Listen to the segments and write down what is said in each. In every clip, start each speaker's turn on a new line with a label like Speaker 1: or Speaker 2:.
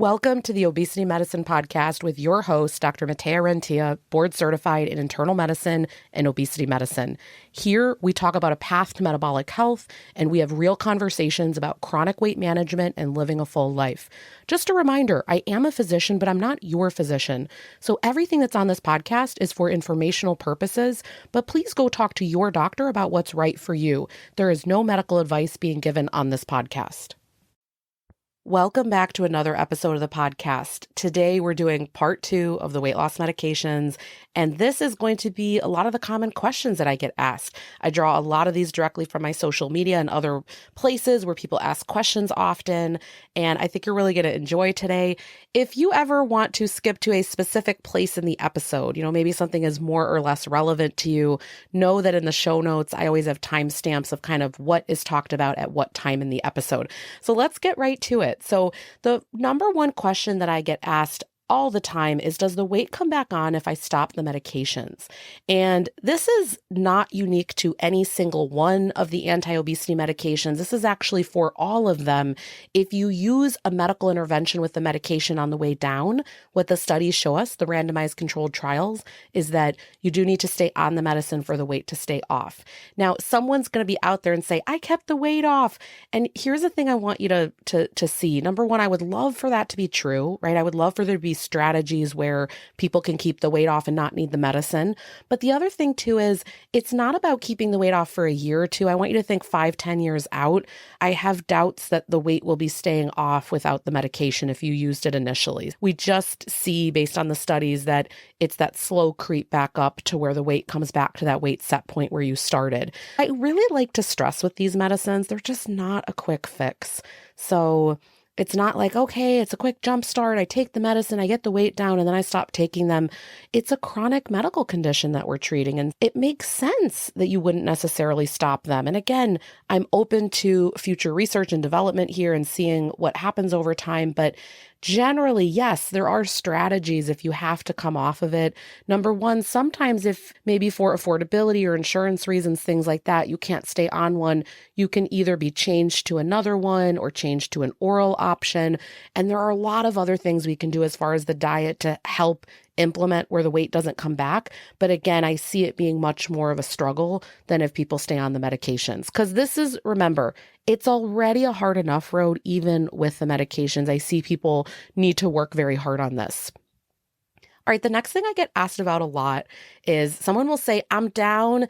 Speaker 1: Welcome to the Obesity Medicine Podcast with your host, Dr.Rentea, board certified in internal medicine and obesity medicine. Here, we talk about a path to metabolic health, and we have real conversations about chronic weight management and living a full life. Just a reminder, I am a physician, but I'm not your physician. So everything that's on this podcast is for informational purposes, but please go talk to your doctor about what's right for you. There is no medical advice being given on this podcast. Welcome back to another episode of the podcast. Today, we're doing part 2 of the weight loss medications, and this is going to be a lot of the common questions that I get asked. I draw a lot of these directly from my social media and other places where people ask questions often, and I think you're really going to enjoy today. If you ever want to skip to a specific place in the episode, maybe something is more or less relevant to you, know that in the show notes, I always have timestamps of kind of what is talked about at what time in the episode. So let's get right to it. So the number one question that I get asked all the time is, does the weight come back on if I stop the medications? And this is not unique to any single one of the anti-obesity medications. This is actually for all of them. If you use a medical intervention with the medication on the way down, what the studies show us, the randomized controlled trials, is that you do need to stay on the medicine for the weight to stay off. Now, someone's going to be out there and say, I kept the weight off. And here's the thing I want you to see. Number one, I would love for that to be true, right? I would love for there to be strategies where people can keep the weight off and not need the medicine. But the other thing too is it's not about keeping the weight off for a year or two. I want you to think 5-10 years out. I have doubts that the weight will be staying off without the medication if you used it initially. We just see based on the studies that it's that slow creep back up to where the weight comes back to that weight set point where you started. I really like to stress with these medicines, they're just not a quick fix. So it's not like, okay, it's a quick jump start. I take the medicine, I get the weight down, and then I stop taking them. It's a chronic medical condition that we're treating, and it makes sense that you wouldn't necessarily stop them. And again, I'm open to future research and development here and seeing what happens over time, but generally, yes, there are strategies if you have to come off of it. Number one, sometimes if maybe for affordability or insurance reasons, things like that, you can't stay on one, you can either be changed to another one or changed to an oral option. And there are a lot of other things we can do as far as the diet to help implement where the weight doesn't come back. But again, I see it being much more of a struggle than if people stay on the medications. Because this is, remember, it's already a hard enough road, even with the medications. I see people need to work very hard on this. All right, the next thing I get asked about a lot is someone will say, I'm down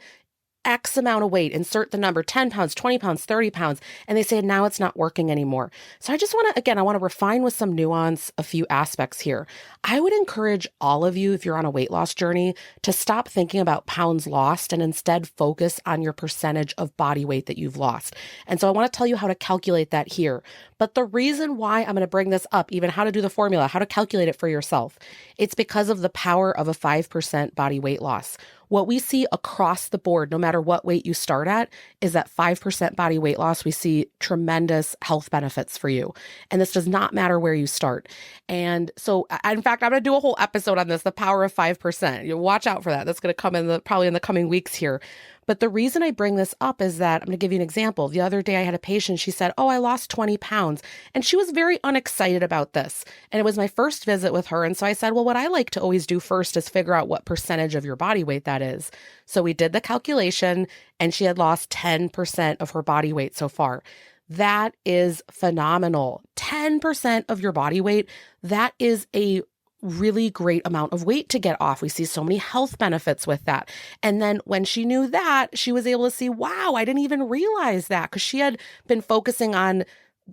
Speaker 1: X amount of weight, insert the number, 10 pounds, 20 pounds, 30 pounds, and they say, now it's not working anymore. So I just want to refine with some nuance a few aspects here. I would encourage all of you, if you're on a weight loss journey, to stop thinking about pounds lost and instead focus on your percentage of body weight that you've lost. And so I want to tell you how to calculate that here. But the reason why I'm going to bring this up, even how to do the formula, how to calculate it for yourself, it's because of the power of a 5% body weight loss. What we see across the board, no matter what weight you start at, is that 5% body weight loss. We see tremendous health benefits for you. And this does not matter where you start. And so, in fact, I'm going to do a whole episode on this, the power of 5%. You watch out for that. That's going to come probably in the coming weeks here. But the reason I bring this up is that I'm going to give you an example. The other day I had a patient, she said, I lost 20 pounds. And she was very unexcited about this. And it was my first visit with her. And so I said, well, what I like to always do first is figure out what percentage of your body weight that is. So we did the calculation and she had lost 10% of her body weight so far. That is phenomenal. 10% of your body weight, that is a really great amount of weight to get off. We see so many health benefits with that. And then when she knew that, she was able to see, wow, I didn't even realize that, because she had been focusing on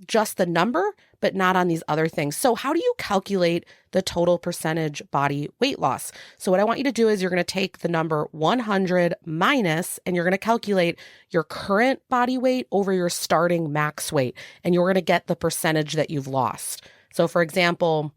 Speaker 1: just the number, but not on these other things. So how do you calculate the total percentage body weight loss? So what I want you to do is you're going to take the number 100 minus, and you're going to calculate your current body weight over your starting max weight, and you're going to get the percentage that you've lost. So for example,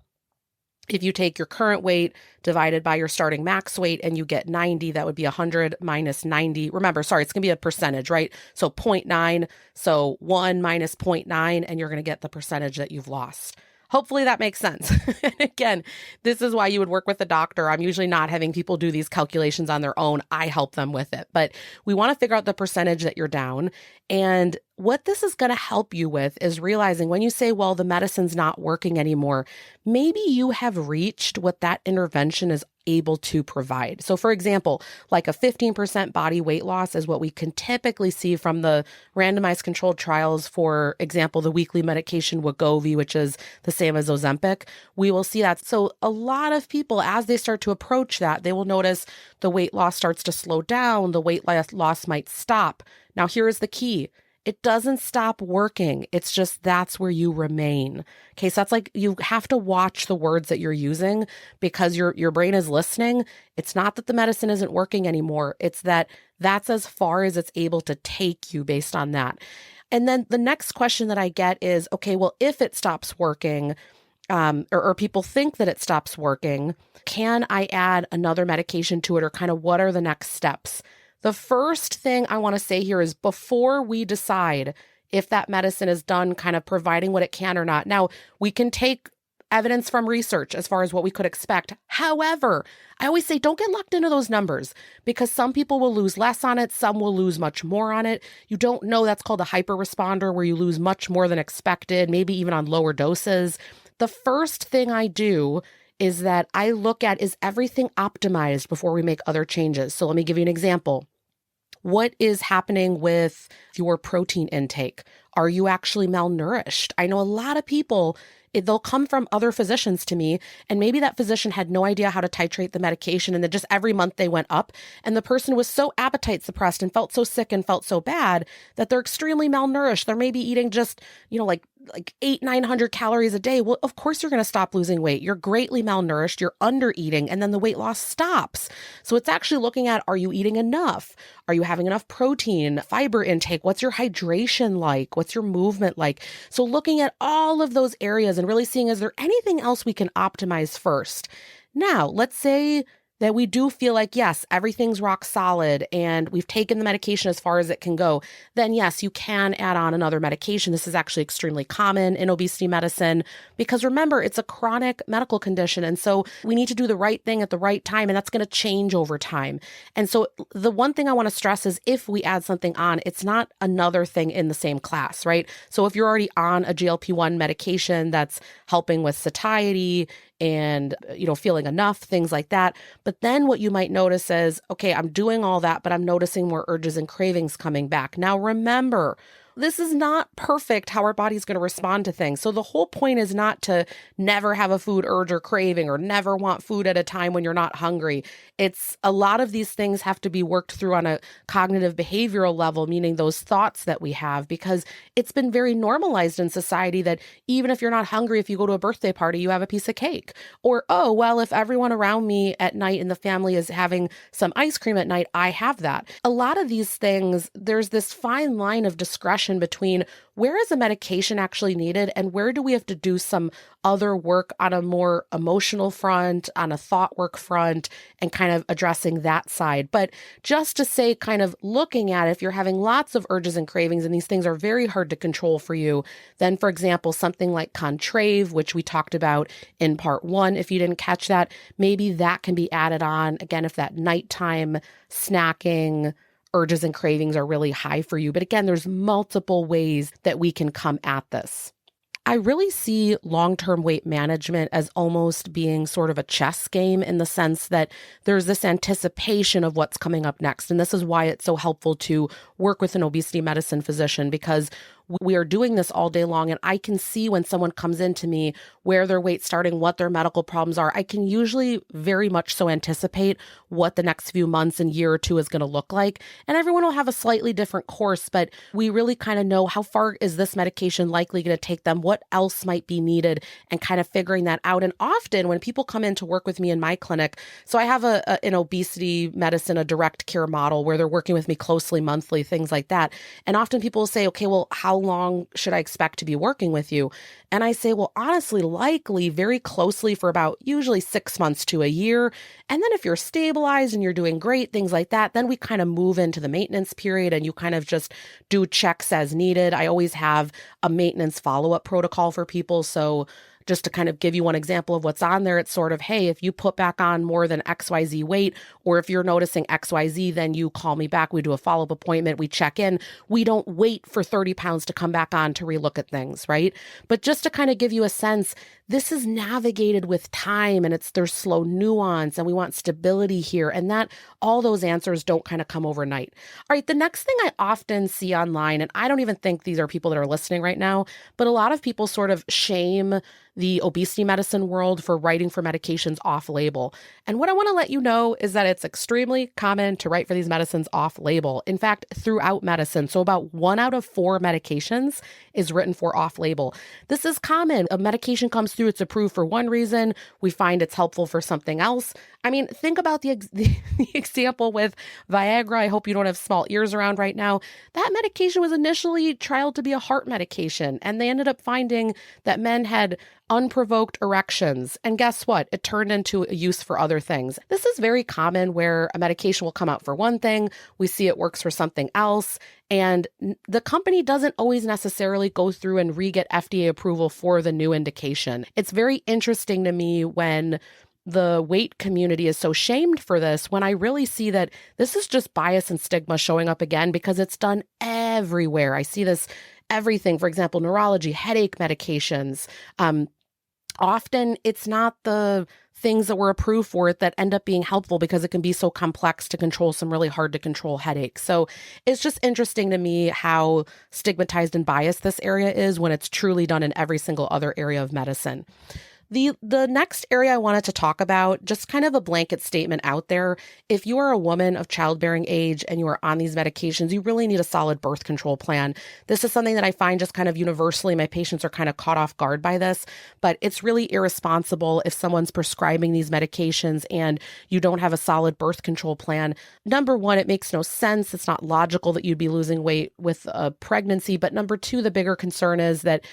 Speaker 1: if you take your current weight divided by your starting max weight and you get 90, that would be 100 minus 90. Remember, sorry, it's going to be a percentage, right? So 0.9, so 1 minus 0.9, and you're going to get the percentage that you've lost. Hopefully that makes sense. And again, this is why you would work with a doctor. I'm usually not having people do these calculations on their own. I help them with it. But we want to figure out the percentage that you're down. And what this is going to help you with is realizing when you say, well, the medicine's not working anymore, maybe you have reached what that intervention is able to provide. So for example, like a 15% body weight loss is what we can typically see from the randomized controlled trials. For example, the weekly medication Wegovy, which is the same as Ozempic, we will see that. So a lot of people, as they start to approach that, they will notice the weight loss starts to slow down, the weight loss might stop. Now, here is the key. It doesn't stop working. It's just that's where you remain. Okay, so that's like you have to watch the words that you're using because your brain is listening. It's not that the medicine isn't working anymore. It's that that's as far as it's able to take you based on that. And then the next question that I get is, okay, well, if it stops working, or people think that it stops working, can I add another medication to it, or kind of what are the next steps? The first thing I want to say here is before we decide if that medicine is done kind of providing what it can or not. Now, we can take evidence from research as far as what we could expect. However, I always say don't get locked into those numbers because some people will lose less on it. Some will lose much more on it. You don't know. That's called a hyper-responder where you lose much more than expected, maybe even on lower doses. The first thing I do is that I look at, is everything optimized before we make other changes? So let me give you an example. What is happening with your protein intake? Are you actually malnourished? I know a lot of people, they'll come from other physicians to me, and maybe that physician had no idea how to titrate the medication, and then just every month they went up, and the person was so appetite suppressed and felt so sick and felt so bad that they're extremely malnourished. They're maybe eating just, like 900 calories a day. Well, of course you're going to stop losing weight. You're greatly malnourished, you're under eating, and then the weight loss stops. So it's actually looking at, are you eating enough? Are you having enough protein, fiber intake? What's your hydration like? What's your movement like? So looking at all of those areas and really seeing, is there anything else we can optimize first? Now, let's say that we do feel like, yes, everything's rock solid and we've taken the medication as far as it can go, then yes, you can add on another medication. This is actually extremely common in obesity medicine because remember, it's a chronic medical condition. And so we need to do the right thing at the right time, and that's going to change over time. And so the one thing I want to stress is if we add something on, it's not another thing in the same class, right? So if you're already on a GLP-1 medication that's helping with satiety and, feeling enough, things like that. But then what you might notice is, okay, I'm doing all that, but I'm noticing more urges and cravings coming back. Now, remember, this is not perfect how our body's going to respond to things. So the whole point is not to never have a food urge or craving or never want food at a time when you're not hungry. It's a lot of these things have to be worked through on a cognitive behavioral level, meaning those thoughts that we have, because it's been very normalized in society that even if you're not hungry, if you go to a birthday party, you have a piece of cake. Or, oh, well, if everyone around me at night in the family is having some ice cream at night, I have that. A lot of these things, there's this fine line of discretion between where is a medication actually needed and where do we have to do some other work on a more emotional front, on a thought work front, and kind of addressing that side. But just to say, kind of looking at if you're having lots of urges and cravings and these things are very hard to control for you, then for example, something like Contrave, which we talked about in part 1, if you didn't catch that, maybe that can be added on. Again, if that nighttime snacking urges and cravings are really high for you. But again, there's multiple ways that we can come at this. I really see long-term weight management as almost being sort of a chess game in the sense that there's this anticipation of what's coming up next. And this is why it's so helpful to work with an obesity medicine physician, because we are doing this all day long. And I can see when someone comes into me where their weight's starting, what their medical problems are. I can usually very much so anticipate what the next few months and year or two is going to look like. And everyone will have a slightly different course, but we really kind of know how far is this medication likely going to take them, what else might be needed, and kind of figuring that out. And often when people come in to work with me in my clinic, so I have an obesity medicine, a direct care model where they're working with me closely monthly, things like that. And often people will say, okay, well, how long should I expect to be working with you? And I say, well, honestly, likely very closely for about usually 6 months to a year. And then if you're stabilized and you're doing great, things like that, then we kind of move into the maintenance period and you kind of just do checks as needed. I always have a maintenance follow-up protocol for people. So Just to kind of give you one example of what's on there, it's sort of, hey, if you put back on more than XYZ weight, or if you're noticing XYZ, then you call me back. We do a follow-up appointment. We check in. We don't wait for 30 pounds to come back on to relook at things, right? But just to kind of give you a sense, this is navigated with time, and there's slow nuance, and we want stability here. And that all those answers don't kind of come overnight. All right, the next thing I often see online, and I don't even think these are people that are listening right now, but a lot of people sort of shame the obesity medicine world for writing for medications off-label. And what I want to let you know is that it's extremely common to write for these medicines off-label. In fact, throughout medicine, so about 1 out of 4 medications is written for off-label. This is common. A medication comes through, it's approved for one reason, we find it's helpful for something else. I mean, think about the example with Viagra. I hope you don't have small ears around right now. That medication was initially trialed to be a heart medication, and they ended up finding that men had unprovoked erections. And guess what? It turned into a use for other things. This is very common where a medication will come out for one thing, we see it works for something else, and the company doesn't always necessarily go through and re-get FDA approval for the new indication. It's very interesting to me when the weight community is so shamed for this, when I really see that this is just bias and stigma showing up again because it's done everywhere. I see this everything, for example, neurology, headache medications. Often it's not the things that were approved for it that end up being helpful because it can be so complex to control some really hard to control headaches. So it's just interesting to me how stigmatized and biased this area is when it's truly done in every single other area of medicine. The next area I wanted to talk about, just kind of a blanket statement out there. If you are a woman of childbearing age and you are on these medications, you really need a solid birth control plan. This is something that I find just kind of universally, my patients are kind of caught off guard by this, but it's really irresponsible if someone's prescribing these medications and you don't have a solid birth control plan. Number one, it makes no sense. It's not logical that you'd be losing weight with a pregnancy. But number two, the bigger concern is that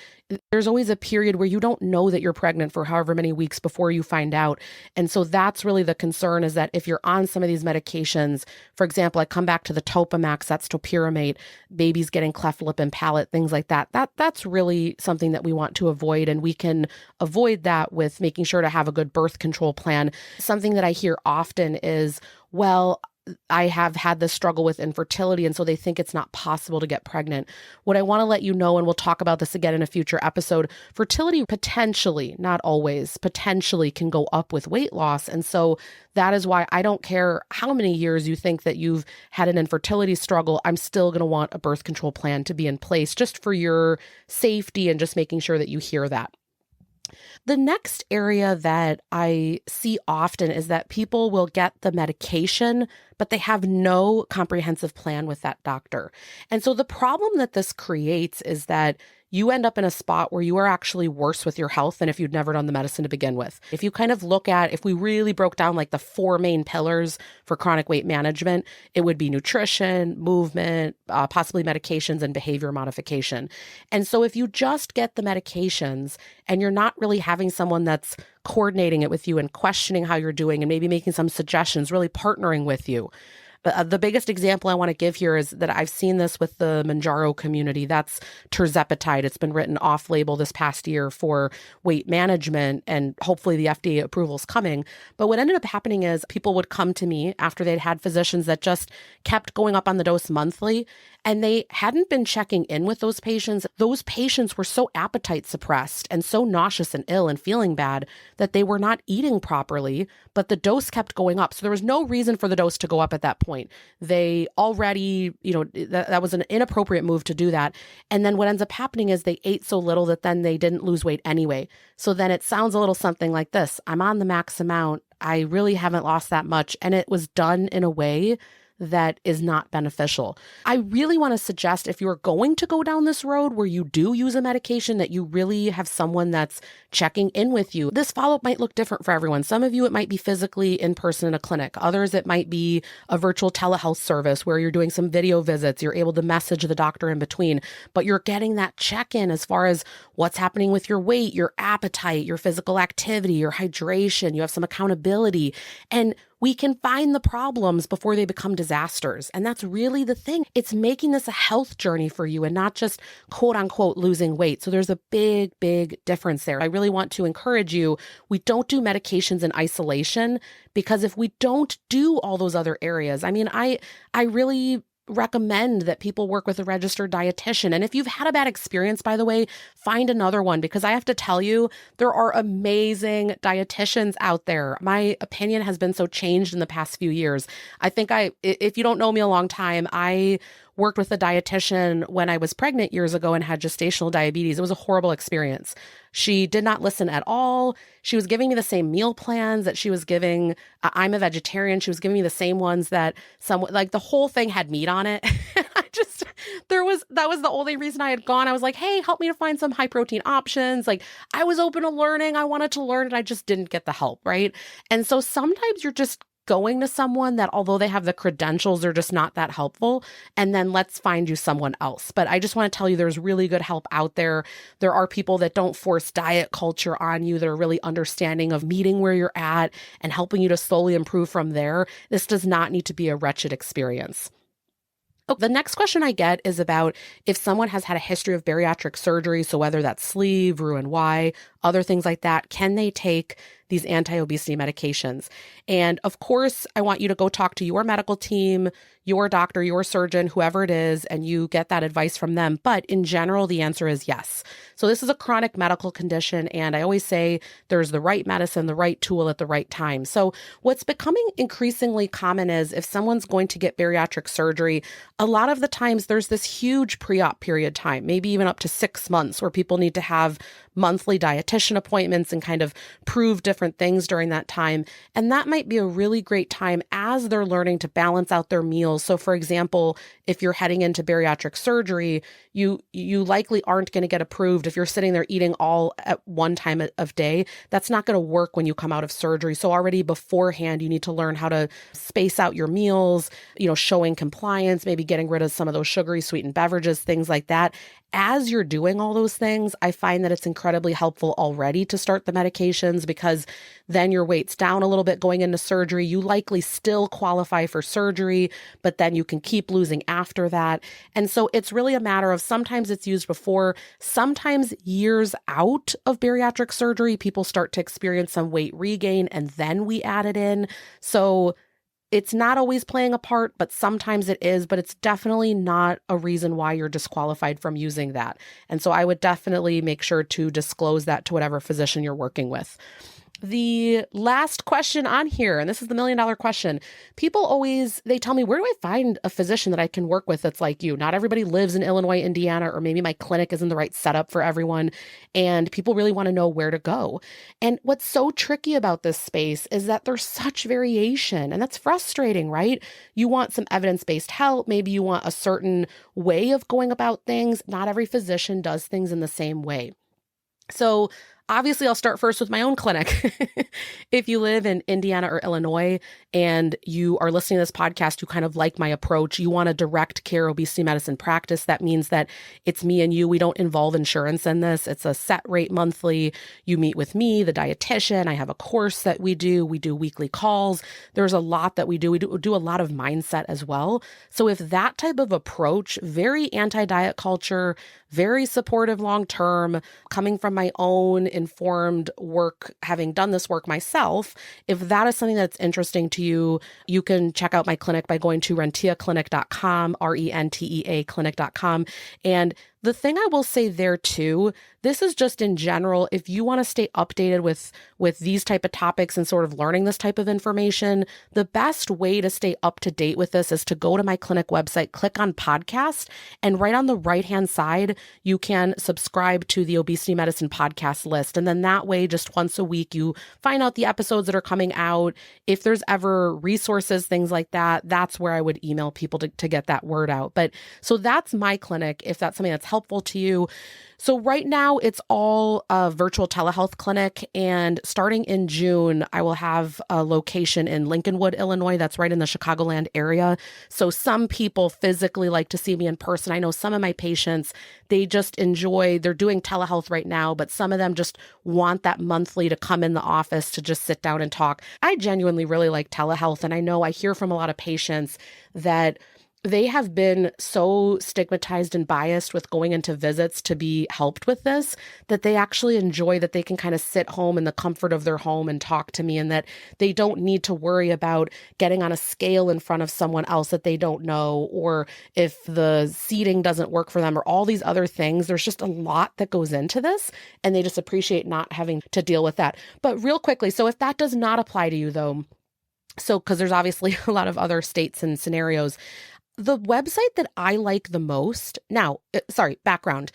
Speaker 1: there's always a period where you don't know that you're pregnant for however many weeks before you find out. And so that's really the concern, is that if you're on some of these medications, for example, I come back to the Topamax, that's topiramate, babies getting cleft lip and palate, things like that. That's really something that we want to avoid. And we can avoid that with making sure to have a good birth control plan. Something that I hear often is, well, I have had this struggle with infertility, and so they think it's not possible to get pregnant. What I want to let you know, and we'll talk about this again in a future episode, fertility potentially, not always, potentially can go up with weight loss. And so that is why I don't care how many years you think that you've had an infertility struggle, I'm still going to want a birth control plan to be in place just for your safety and just making sure that you hear that. The next area that I see often is that people will get the medication, but they have no comprehensive plan with that doctor. And so the problem that this creates is that you end up in a spot where you are actually worse with your health than if you'd never done the medicine to begin with. If you kind of look at, if we really broke down like the 4 main pillars for chronic weight management, it would be nutrition, movement, possibly medications, and behavior modification. And so if you just get the medications and you're not really having someone that's coordinating it with you and questioning how you're doing and maybe making some suggestions, really partnering with you. But the biggest example I want to give here is that I've seen this with the Mounjaro community. That's tirzepatide. It's been written off-label this past year for weight management, and hopefully the FDA approval is coming. But what ended up happening is people would come to me after they'd had physicians that just kept going up on the dose monthly, and they hadn't been checking in with those patients. Those patients were so appetite suppressed and so nauseous and ill and feeling bad that they were not eating properly, but the dose kept going up. So there was no reason for the dose to go up at that point. They already, that was an inappropriate move to do that. And then what ends up happening is they ate so little that then they didn't lose weight anyway. So then it sounds a little something like this. I'm on the max amount. I really haven't lost that much. And it was done in a way that is not beneficial. I really want to suggest, if you're going to go down this road where you do use a medication, that you really have someone that's checking in with you. This follow-up might look different for everyone. Some of you, it might be physically in person in a clinic. Others, it might be a virtual telehealth service where you're doing some video visits. You're able to message the doctor in between, but you're getting that check-in as far as what's happening with your weight, your appetite, your physical activity, your hydration. You have some accountability. And we can find the problems before they become disasters. And that's really the thing. It's making this a health journey for you and not just quote unquote losing weight. So there's a big, big difference there. I really want to encourage you. We don't do medications in isolation, because if we don't do all those other areas, I mean, I really recommend that people work with a registered dietitian. And if you've had a bad experience, by the way, find another one, because I have to tell you, there are amazing dietitians out there. My opinion has been so changed in the past few years. I think if you don't know me a long time, I worked with a dietitian when I was pregnant years ago and had gestational diabetes. It was a horrible experience. She did not listen at all. She was giving me the same meal plans that she was giving. I'm a vegetarian. She was giving me the same ones that like the whole thing had meat on it. That was the only reason I had gone. I was like, hey, help me to find some high protein options. Like, I was open to learning. I wanted to learn, and I just didn't get the help, right? And so sometimes you're just going to someone that, although they have the credentials, they're just not that helpful. And then let's find you someone else. But I just want to tell you, there's really good help out there. There are people that don't force diet culture on you, that are really understanding of meeting where you're at and helping you to slowly improve from there. This does not need to be a wretched experience. The next question I get is about if someone has had a history of bariatric surgery, so whether that's sleeve, Roux-en-Y, other things like that, can they take these anti-obesity medications? And of course, I want you to go talk to your medical team, your doctor, your surgeon, whoever it is, and you get that advice from them. But in general, the answer is yes. So this is a chronic medical condition, and I always say there's the right medicine, the right tool at the right time. So what's becoming increasingly common is if someone's going to get bariatric surgery, a lot of the times there's this huge pre-op period time, maybe even up to 6 months, where people need to have monthly dietitian appointments and kind of prove different things during that time. And that might be a really great time as they're learning to balance out their meals. So for example, if you're heading into bariatric surgery, you likely aren't going to get approved if you're sitting there eating all at one time of day. That's not going to work when you come out of surgery. So already beforehand, you need to learn how to space out your meals, showing compliance, maybe getting rid of some of those sugary sweetened beverages, things like that. As you're doing all those things, I find that it's incredibly helpful already to start the medications, because then your weight's down a little bit going into surgery. You likely still qualify for surgery, but then you can keep losing after that. And so it's really a matter of sometimes it's used before, sometimes years out of bariatric surgery, people start to experience some weight regain, and then we add it in. So it's not always playing a part, but sometimes it is, but it's definitely not a reason why you're disqualified from using that. And so I would definitely make sure to disclose that to whatever physician you're working with. The last question on here, and this is the $1 million question. People they tell me, where do I find a physician that I can work with that's like you? Not everybody lives in Illinois, Indiana, or maybe my clinic isn't the right setup for everyone. And people really want to know where to go. And what's so tricky about this space is that there's such variation, and that's frustrating, right? You want some evidence-based help. Maybe you want a certain way of going about things. Not every physician does things in the same way. So obviously, I'll start first with my own clinic. If you live in Indiana or Illinois and you are listening to this podcast, you kind of like my approach, you want a direct care obesity medicine practice. That means that it's me and you. We don't involve insurance in this. It's a set rate monthly. You meet with me, the dietitian. I have a course that we do. We do weekly calls. There's a lot that we do. We do a lot of mindset as well. So if that type of approach, very anti-diet culture, very supportive long-term, coming from my own informed work, having done this work myself, if that is something that's interesting to you, you can check out my clinic by going to renteaclinic.com, RENTEA clinic.com. And the thing I will say there too, this is just in general, if you want to stay updated with these type of topics and sort of learning this type of information, the best way to stay up to date with this is to go to my clinic website, click on podcast, and right on the right-hand side, you can subscribe to the Obesity Medicine podcast list. And then that way, just once a week, you find out the episodes that are coming out. If there's ever resources, things like that, that's where I would email people to get that word out. But so that's my clinic, if that's something that's helpful to you. So right now it's all a virtual telehealth clinic, and starting in June, I will have a location in Lincolnwood, Illinois. That's right in the Chicagoland area. So some people physically like to see me in person. I know some of my patients, they just enjoy, they're doing telehealth right now, but some of them just want that monthly to come in the office to just sit down and talk. I genuinely really like telehealth, and I know I hear from a lot of patients that they have been so stigmatized and biased with going into visits to be helped with this, that they actually enjoy that they can kind of sit home in the comfort of their home and talk to me, and that they don't need to worry about getting on a scale in front of someone else that they don't know, or if the seating doesn't work for them, or all these other things. There's just a lot that goes into this, and they just appreciate not having to deal with that. But real quickly, so if that does not apply to you though, so because there's obviously a lot of other states and scenarios, the website that I like the most, now, background,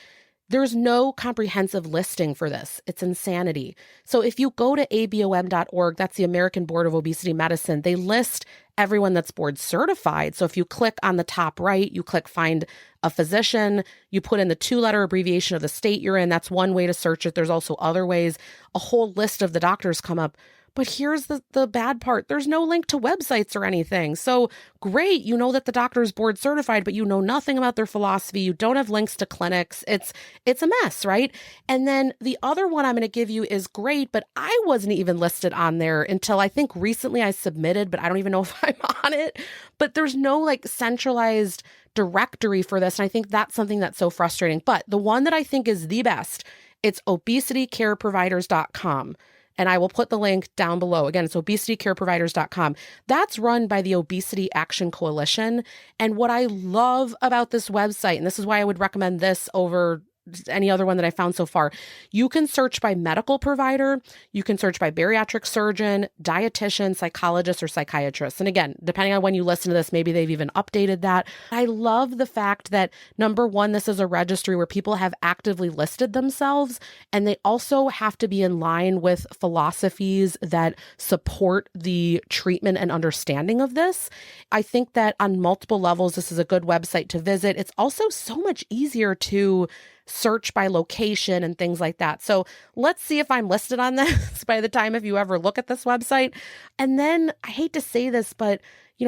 Speaker 1: there's no comprehensive listing for this. It's insanity. So if you go to abom.org, that's the American Board of Obesity Medicine, they list everyone that's board certified. So if you click on the top right, you click find a physician, you put in the 2-letter abbreviation of the state you're in. That's one way to search it. There's also other ways. A whole list of the doctors come up. But here's the bad part. There's no link to websites or anything. So great, you know that the doctor is board certified, but you know nothing about their philosophy. You don't have links to clinics. It's a mess, right? And then the other one I'm going to give you is great, but I wasn't even listed on there until I think recently I submitted, but I don't even know if I'm on it. But there's no like centralized directory for this. And I think that's something that's so frustrating. But the one that I think is the best, it's obesitycareproviders.com. And I will put the link down below. Again, it's obesitycareproviders.com. That's run by the Obesity Action Coalition. And what I love about this website, and this is why I would recommend this over any other one that I found so far, you can search by medical provider, you can search by bariatric surgeon, dietitian, psychologist, or psychiatrist. And again, depending on when you listen to this, maybe they've even updated that. I love the fact that, number one, this is a registry where people have actively listed themselves, and they also have to be in line with philosophies that support the treatment and understanding of this. I think that on multiple levels, this is a good website to visit. It's also so much easier to search by location and things like that. So let's see if I'm listed on this by the time if you ever look at this website. And then I hate to say this, but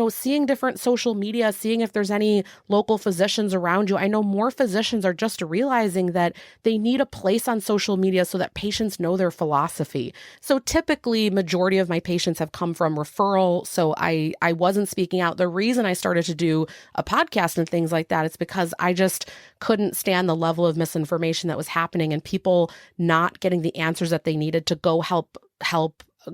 Speaker 1: seeing different social media, seeing if there's any local physicians around you. I know more physicians are just realizing that they need a place on social media so that patients know their philosophy. So typically, majority of my patients have come from referral. So I wasn't speaking out. The reason I started to do a podcast and things like that, it's because I just couldn't stand the level of misinformation that was happening and people not getting the answers that they needed to go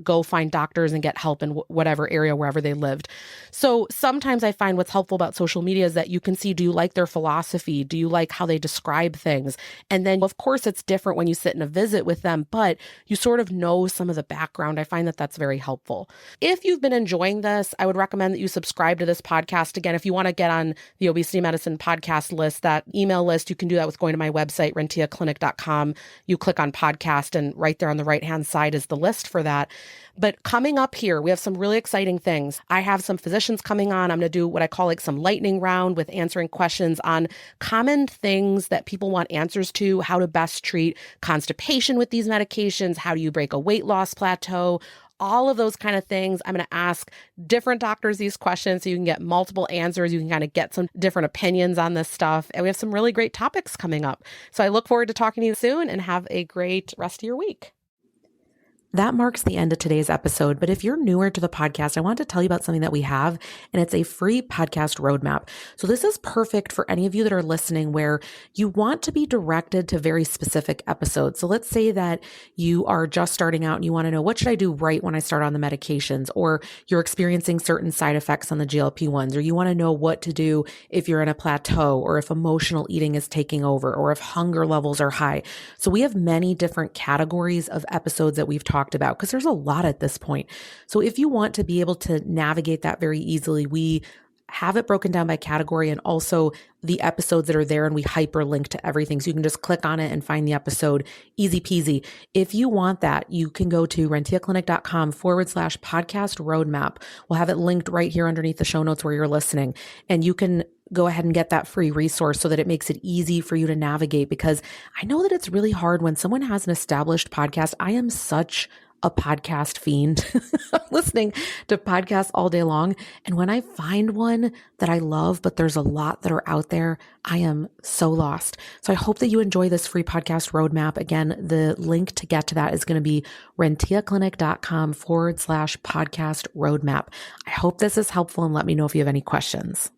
Speaker 1: go find doctors and get help in whatever area, wherever they lived. So sometimes I find what's helpful about social media is that you can see, do you like their philosophy? Do you like how they describe things? And then of course it's different when you sit in a visit with them, but you sort of know some of the background. I find that that's very helpful. If you've been enjoying this, I would recommend that you subscribe to this podcast. Again, if you want to get on the Obesity Medicine podcast list, that email list, you can do that with going to my website, renteaclinic.com. You click on podcast, and right there on the right-hand side is the list for that. But coming up here, we have some really exciting things. I have some physicians coming on. I'm going to do what I call like some lightning round with answering questions on common things that people want answers to, how to best treat constipation with these medications, how do you break a weight loss plateau, all of those kind of things. I'm going to ask different doctors these questions so you can get multiple answers. You can kind of get some different opinions on this stuff. And we have some really great topics coming up. So I look forward to talking to you soon, and have a great rest of your week. That marks the end of today's episode. But if you're newer to the podcast, I want to tell you about something that we have, and it's a free podcast roadmap. So this is perfect for any of you that are listening where you want to be directed to very specific episodes. So let's say that you are just starting out and you want to know, what should I do right when I start on the medications? Or you're experiencing certain side effects on the GLP-1s, or you want to know what to do if you're in a plateau, or if emotional eating is taking over, or if hunger levels are high. So we have many different categories of episodes that we've talked about, because there's a lot at this point. So if you want to be able to navigate that very easily, we have it broken down by category, and also the episodes that are there, and we hyperlink to everything. So you can just click on it and find the episode, easy peasy. If you want that, you can go to renteaclinic.com/podcast roadmap. We'll have it linked right here underneath the show notes where you're listening, and you can go ahead and get that free resource so that it makes it easy for you to navigate, because I know that it's really hard when someone has an established podcast. I am such a podcast fiend. I'm listening to podcasts all day long. And when I find one that I love, but there's a lot that are out there, I am so lost. So I hope that you enjoy this free podcast roadmap. Again, the link to get to that is going to be renteaclinic.com/podcast roadmap. I hope this is helpful, and let me know if you have any questions.